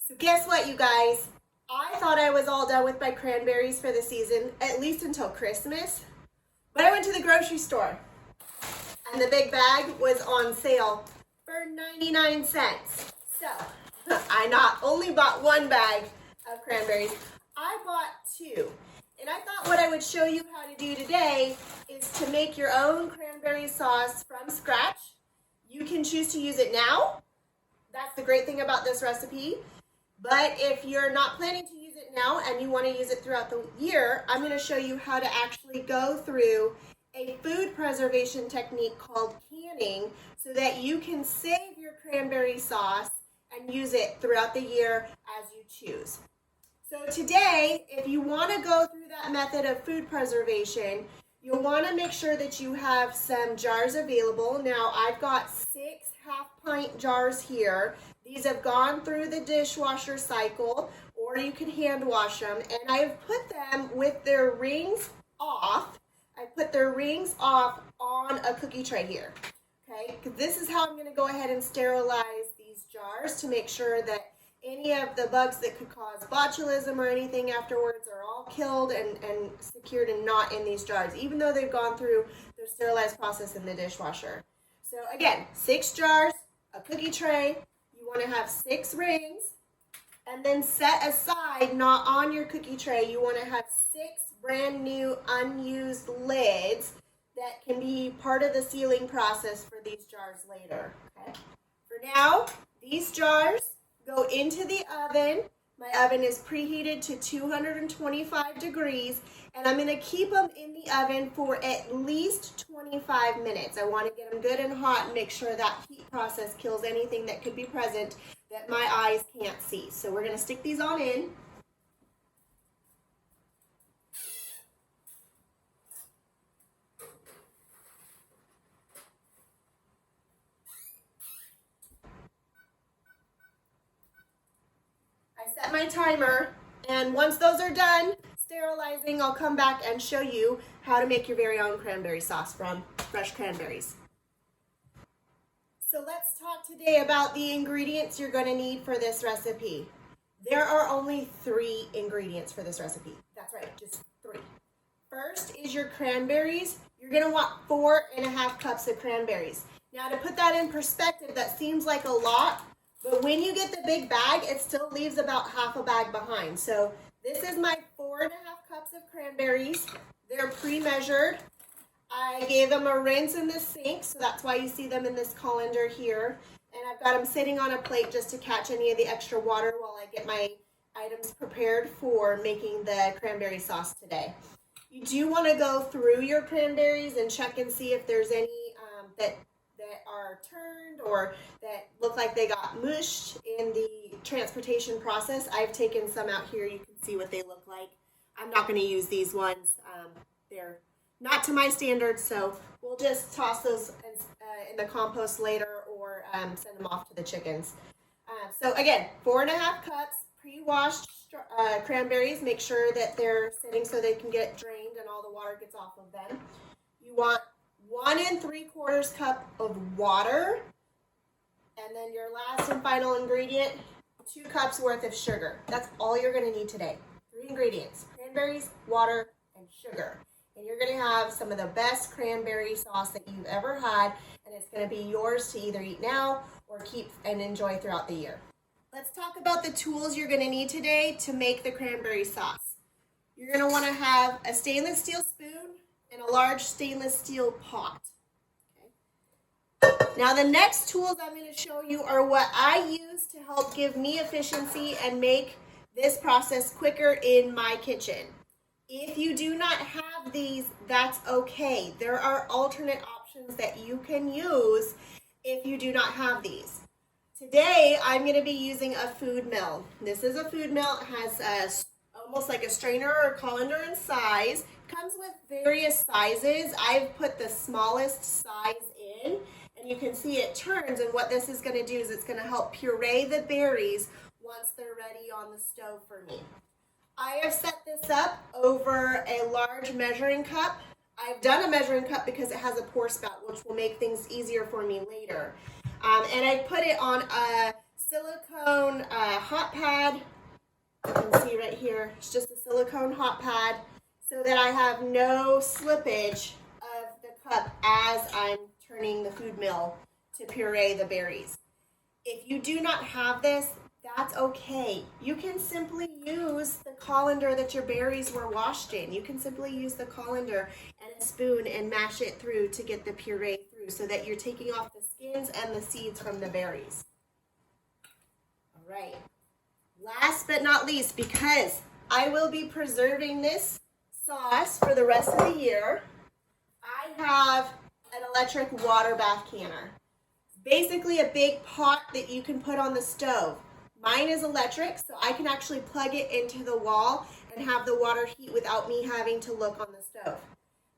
So guess what, you guys? I thought I was all done with my cranberries for the season, at least until Christmas. But I went to the grocery store and the big bag was on sale for 99 cents. So I not only bought one bag of cranberries, I bought two. And I thought what I would show you how to do today is to make your own cranberry sauce from scratch. You can choose to use it now. That's the great thing about this recipe. But if you're not planning to use it now and you want to use it throughout the year, I'm going to show you how to actually go through a food preservation technique called canning so that you can save your cranberry sauce and use it throughout the year as you choose. So today, if you want to go through that method of food preservation, you'll want to make sure that you have some jars available. Now, I've got 6 half-pint jars here. These have gone through the dishwasher cycle, or you can hand wash them, and I've put them with their rings off. I put their rings off on a cookie tray here, okay? Because this is how I'm going to go ahead and sterilize these jars to make sure that any of the bugs that could cause botulism or anything afterwards are all killed and secured and not in these jars, even though they've gone through their sterilized process in the dishwasher. So again, 6 jars, a cookie tray. You want to have 6 rings, and then set aside, not on your cookie tray, you want to have 6 brand new unused lids that can be part of the sealing process for these jars later. Okay? For now, these jars go into the oven. My oven is preheated to 225 degrees, and I'm going to keep them in the oven for at least 25 minutes. I want to get them good and hot and make sure that heat process kills anything that could be present that my eyes can't see. So we're going to stick these on in. Set my timer, and once those are done sterilizing, I'll come back and show you how to make your very own cranberry sauce from fresh cranberries. So let's talk today about the ingredients you're going to need for this recipe. There are only 3 ingredients for this recipe. That's right, just 3. First is your cranberries. You're going to want 4.5 cups of cranberries. Now, to put that in perspective, that seems like a lot, but when you get the big bag, it still leaves about half a bag behind. So this is my 4.5 cups of cranberries. They're pre-measured. I gave them a rinse in the sink, so that's why you see them in this colander here. And I've got them sitting on a plate just to catch any of the extra water while I get my items prepared for making the cranberry sauce today. You do want to go through your cranberries and check and see if there's any that are turned or that look like they got mushed in the transportation process. I've taken some out here. You can see what they look like. I'm not going to use these ones. They're not to my standards, so we'll just toss those in the compost later or send them off to the chickens. So again, 4.5 cups pre-washed cranberries. Make sure that they're sitting so they can get drained and all the water gets off of them. You want 1 3/4 cup of water, and then your last and final ingredient, 2 cups worth of sugar. That's all you're going to need today. 3 ingredients: cranberries, water, and sugar. And you're going to have some of the best cranberry sauce that you've ever had, and it's going to be yours to either eat now or keep and enjoy throughout the year. Let's talk about the tools you're going to need today to make the cranberry sauce. You're going to want to have a stainless steel spoon and a large stainless steel pot. Okay. Now the next tools I'm going to show you are what I use to help give me efficiency and make this process quicker in my kitchen. If you do not have these, that's okay. There are alternate options that you can use if you do not have these. Today I'm going to be using a food mill. This is a food mill. It has almost like a strainer or a colander in size. Comes with various sizes. I've put the smallest size in, and you can see it turns, and what this is going to do is it's going to help puree the berries once they're ready on the stove for me. I have set this up over a large measuring cup. I've done a measuring cup because it has a pour spout, which will make things easier for me later. And I put it on a silicone hot pad. You can see right here, it's just a silicone hot pad so that I have no slippage of the cup as I'm turning the food mill to puree the berries. If you do not have this, that's okay. You can simply use the colander that your berries were washed in. You can simply use the colander and a spoon and mash it through to get the puree through so that you're taking off the skins and the seeds from the berries. All right. Last but not least, because I will be preserving this sauce for the rest of the year, I have an electric water bath canner. Basically a big pot that you can put on the stove. Mine is electric, so I can actually plug it into the wall and have the water heat without me having to look on the stove.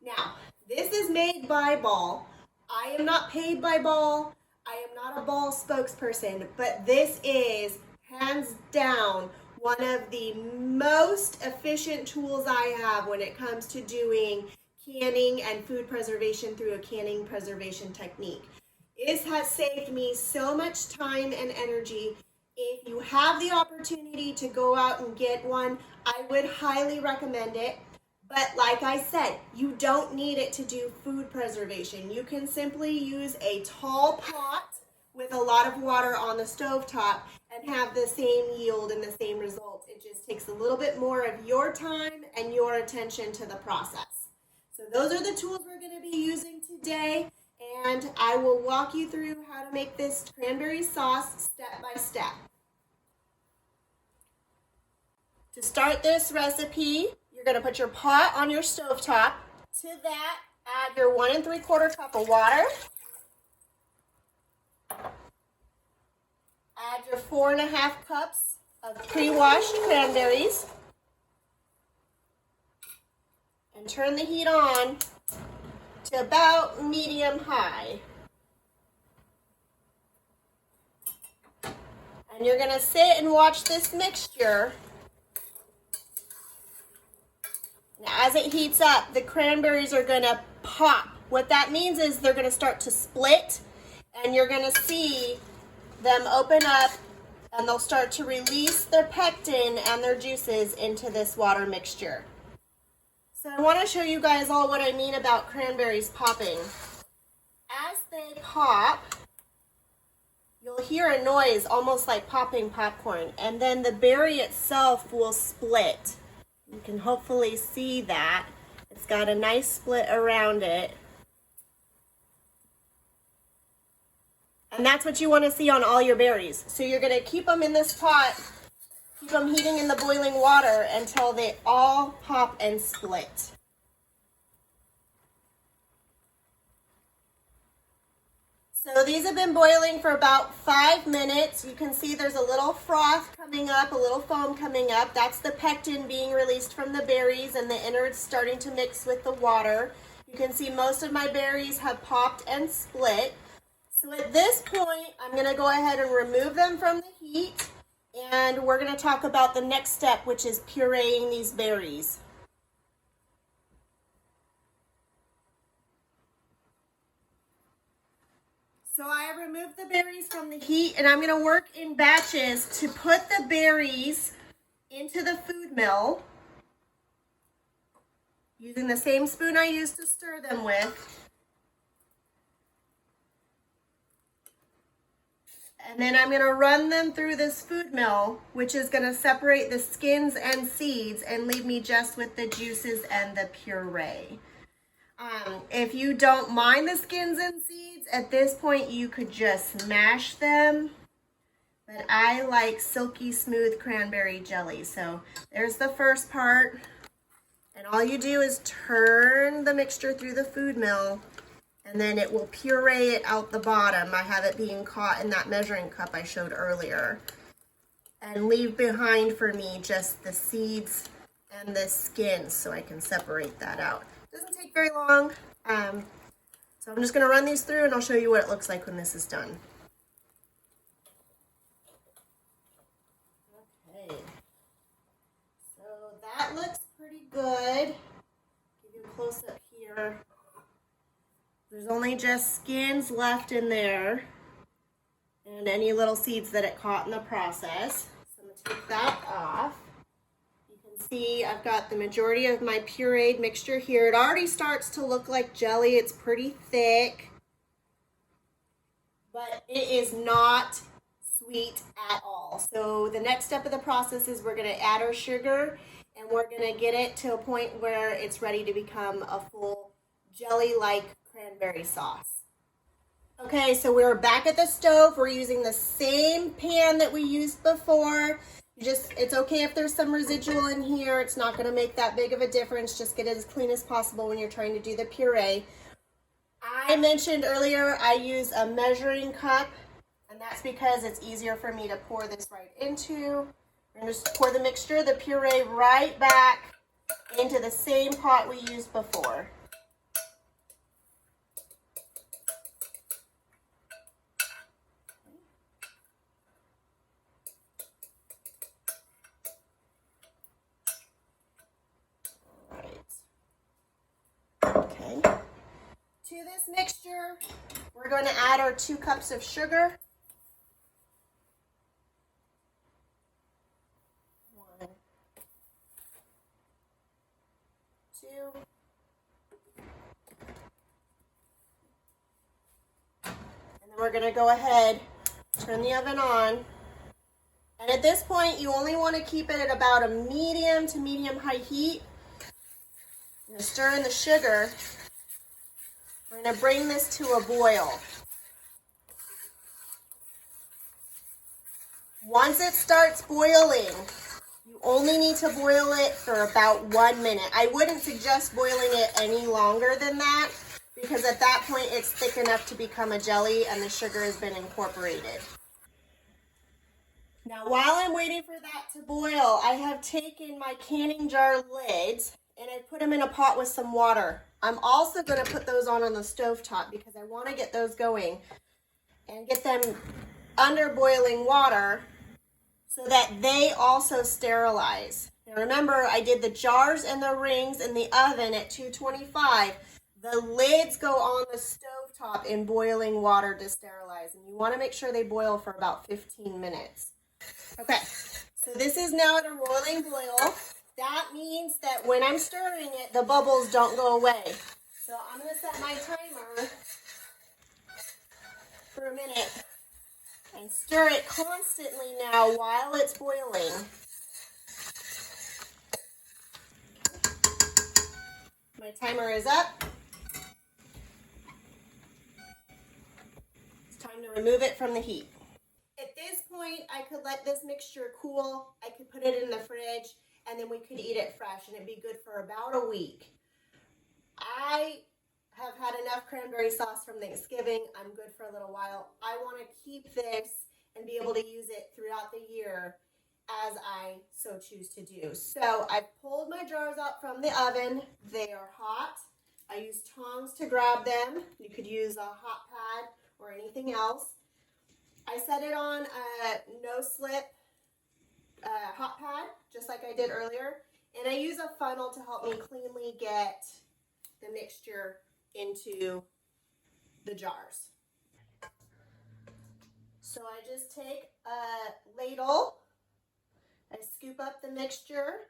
Now, this is made by Ball. I am not paid by Ball. I am not a Ball spokesperson, but this is hands down one of the most efficient tools I have when it comes to doing canning and food preservation through a canning preservation technique. It has saved me so much time and energy. If you have the opportunity to go out and get one, I would highly recommend it. But like I said, you don't need it to do food preservation. You can simply use a tall pot with a lot of water on the stovetop and have the same yield and the same results. It just takes a little bit more of your time and your attention to the process. So those are the tools we're going to be using today. And I will walk you through how to make this cranberry sauce step by step. To start this recipe, you're going to put your pot on your stovetop. To that, add your 1 3/4 cup of water. Add your 4 1/2 cups of pre-washed cranberries. And turn the heat on to about medium high. And you're going to sit and watch this mixture. Now, as it heats up, the cranberries are going to pop. What that means is they're going to start to split, and you're going to see them open up, and they'll start to release their pectin and their juices into this water mixture. So I want to show you guys all what I mean about cranberries popping. As they pop, you'll hear a noise almost like popping popcorn, and then the berry itself will split. You can hopefully see that. It's got a nice split around it. And that's what you want to see on all your berries. So you're going to keep them in this pot, keep them heating in the boiling water until they all pop and split. So these have been boiling for about 5 minutes. You can see there's a little froth coming up, a little foam coming up. That's the pectin being released from the berries and the innards starting to mix with the water. You can see most of my berries have popped and split. So at this point, I'm going to go ahead and remove them from the heat, and we're going to talk about the next step, which is pureeing these berries. So I have removed the berries from the heat, and I'm going to work in batches to put the berries into the food mill using the same spoon I used to stir them with. And then I'm going to run them through this food mill, which is going to separate the skins and seeds and leave me just with the juices and the puree. If you don't mind the skins and seeds, at this point you could just mash them. But I like silky smooth cranberry jelly. So there's the first part. And all you do is turn the mixture through the food mill, and then it will puree it out the bottom. I have it being caught in that measuring cup I showed earlier. And leave behind for me just the seeds and the skins so I can separate that out. Doesn't take very long. So I'm just going to run these through and I'll show you what it looks like when this is done. Okay. So that looks pretty good. Give you a close up here. There's only just skins left in there. And and any little seeds that it caught in the process. So I'm going to take that off. You can see I've got the majority of my pureed mixture here. It already starts to look like jelly. It's pretty thick, but it is not sweet at all. So the next step of the process is we're going to add our sugar, and we're going to get it to a point where it's ready to become a full jelly-like cranberry sauce. Okay, so we're back at the stove. We're using the same pan that we used before. It's okay if there's some residual in here. It's not going to make that big of a difference. Just get it as clean as possible when you're trying to do the puree. I mentioned earlier I use a measuring cup, and that's because it's easier for me to pour this right into. We're going to just pour the mixture, the puree, right back into the same pot we used before. Okay. To this mixture, we're going to add our 2 cups of sugar. 1, 2. And then we're going to go ahead, turn the oven on. And at this point, you only want to keep it at about a medium to medium-high heat. I'm going to stir in the sugar. We're going to bring this to a boil. Once it starts boiling, you only need to boil it for about 1 minute. I wouldn't suggest boiling it any longer than that, because at that point it's thick enough to become a jelly and the sugar has been incorporated. Now, while I'm waiting for that to boil, I have taken my canning jar lids and I put them in a pot with some water. I'm also going to put those on the stovetop because I want to get those going and get them under boiling water so that they also sterilize. Now remember, I did the jars and the rings in the oven at 225. The lids go on the stovetop in boiling water to sterilize, and you want to make sure they boil for about 15 minutes. Okay, so this is now at a rolling boil. That means that when I'm stirring it, the bubbles don't go away. So I'm going to set my timer for a minute and stir it constantly now while it's boiling. My timer is up. It's time to remove it from the heat. At this point, I could let this mixture cool. I could put it in the fridge, and then we could eat it fresh, and it'd be good for about a week. I have had enough cranberry sauce from Thanksgiving. I'm good for a little while. I want to keep this and be able to use it throughout the year as I so choose to do. So I've pulled my jars out from the oven. They are hot. I use tongs to grab them. You could use a hot pad or anything else. I set it on a no-slip hot pad, just like I did earlier. And I use a funnel to help me cleanly get the mixture into the jars. So I just take a ladle, I scoop up the mixture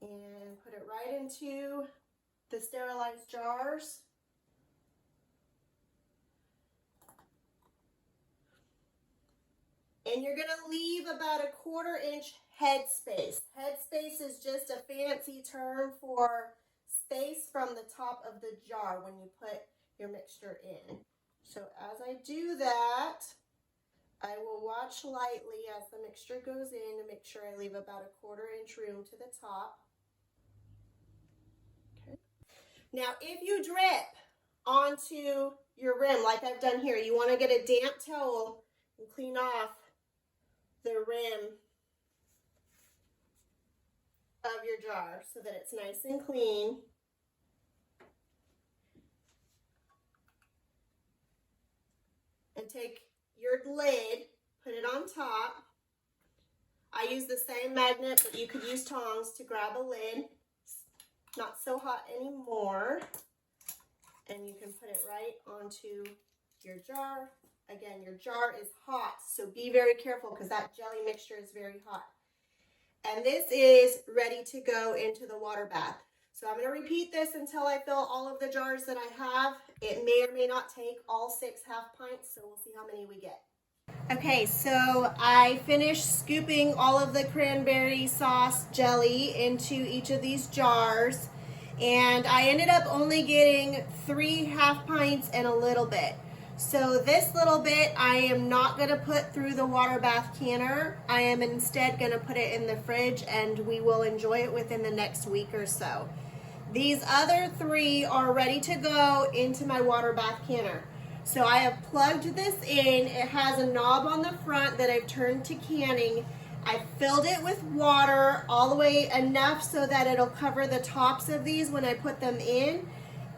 and put it right into the sterilized jars. And you're going to leave about a 1/4 inch head space. Head space is just a fancy term for space from the top of the jar when you put your mixture in. So as I do that, I will watch lightly as the mixture goes in to make sure I leave about a 1/4 inch room to the top. Okay. Now, if you drip onto your rim like I've done here, you want to get a damp towel and clean off the rim of your jar so that it's nice and clean. And take your lid, put it on top. I use the same magnet, but you could use tongs to grab a lid. It's not so hot anymore. And you can put it right onto your jar Again, your jar is hot, so be very careful because that jelly mixture is very hot. And this is ready to go into the water bath. So I'm going to repeat this until I fill all of the jars that I have. It may or may not take all 6 half pints, so we'll see how many we get. Okay, so I finished scooping all of the cranberry sauce jelly into each of these jars, and I ended up only getting 3 half pints and a little bit. So this little bit I am not going to put through the water bath canner. I am instead going to put it in the fridge, and we will enjoy it within the next week or so. These other 3 are ready to go into my water bath canner. So I have plugged this in. It has a knob on the front that I've turned to canning. I filled it with water all the way enough so that it'll cover the tops of these when I put them in.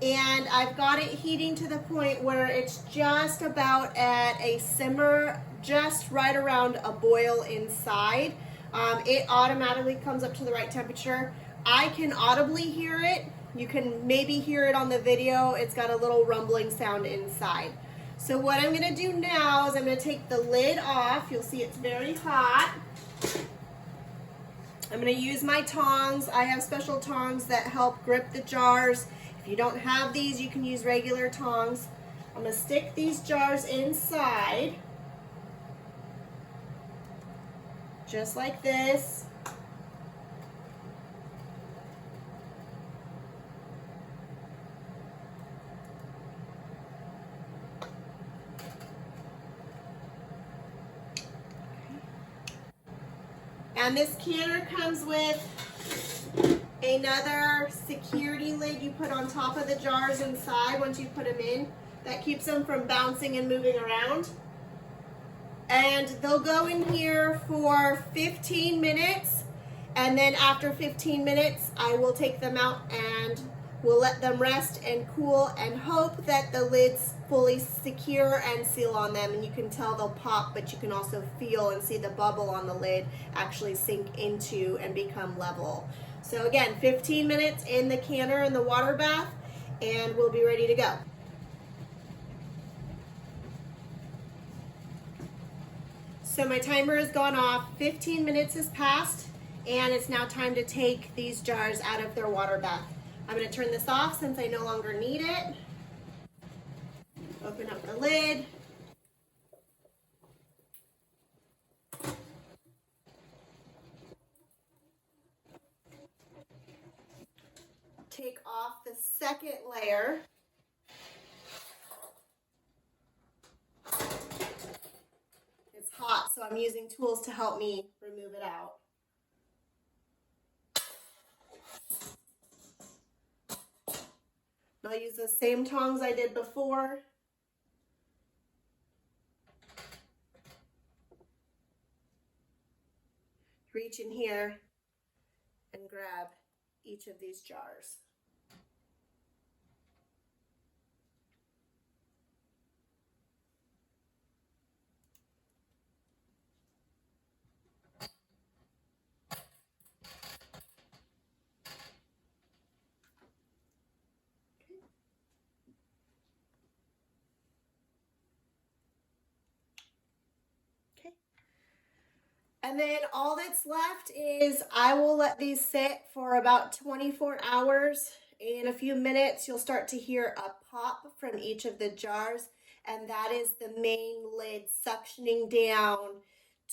And I've got it heating to the point where it's just about at a simmer, just right around a boil inside. It automatically comes up to the right temperature. I can audibly hear it. You can maybe hear it on the video. It's got a little rumbling sound inside. So what I'm going to do now is I'm going to take the lid off. You'll see it's very hot. I'm going to use my tongs. I have special tongs that help grip the jars. If you don't have these, you can use regular tongs. I'm going to stick these jars inside, just like this. And this canner comes with another security lid you put on top of the jars inside once you put them in. That keeps them from bouncing and moving around. And they'll go in here for 15 minutes. And then after 15 minutes, I will take them out and we'll let them rest and cool and hope that the lid's fully secure and seal on them. And you can tell they'll pop, but you can also feel and see the bubble on the lid actually sink into and become level. So again, 15 minutes in the canner in the water bath, and we'll be ready to go. So my timer has gone off, 15 minutes has passed, and it's now time to take these jars out of their water bath. I'm going to turn this off since I no longer need it. Open up the lid. Take off the second layer. It's hot, so I'm using tools to help me remove it out. I'll use the same tongs I did before. Reach in here and grab each of these jars. And then all that's left is I will let these sit for about 24 hours. In a few minutes, you'll start to hear a pop from each of the jars, and that is the main lid suctioning down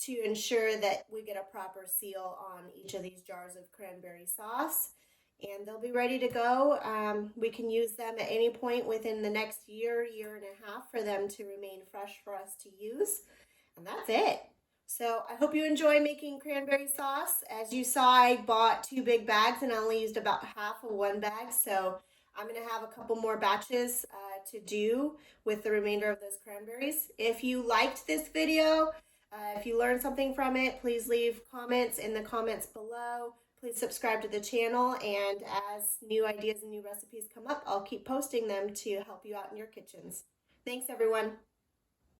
to ensure that we get a proper seal on each of these jars of cranberry sauce. And they'll be ready to go. We can use them at any point within the next year, year and a half for them to remain fresh for us to use. And that's it. So I hope you enjoy making cranberry sauce. As you saw, I bought 2 big bags and I only used about half of one bag. So I'm going to have a couple more batches to do with the remainder of those cranberries. If you liked this video, if you learned something from it, please leave comments in the comments below. Please subscribe to the channel, and as new ideas and new recipes come up, I'll keep posting them to help you out in your kitchens. Thanks, everyone.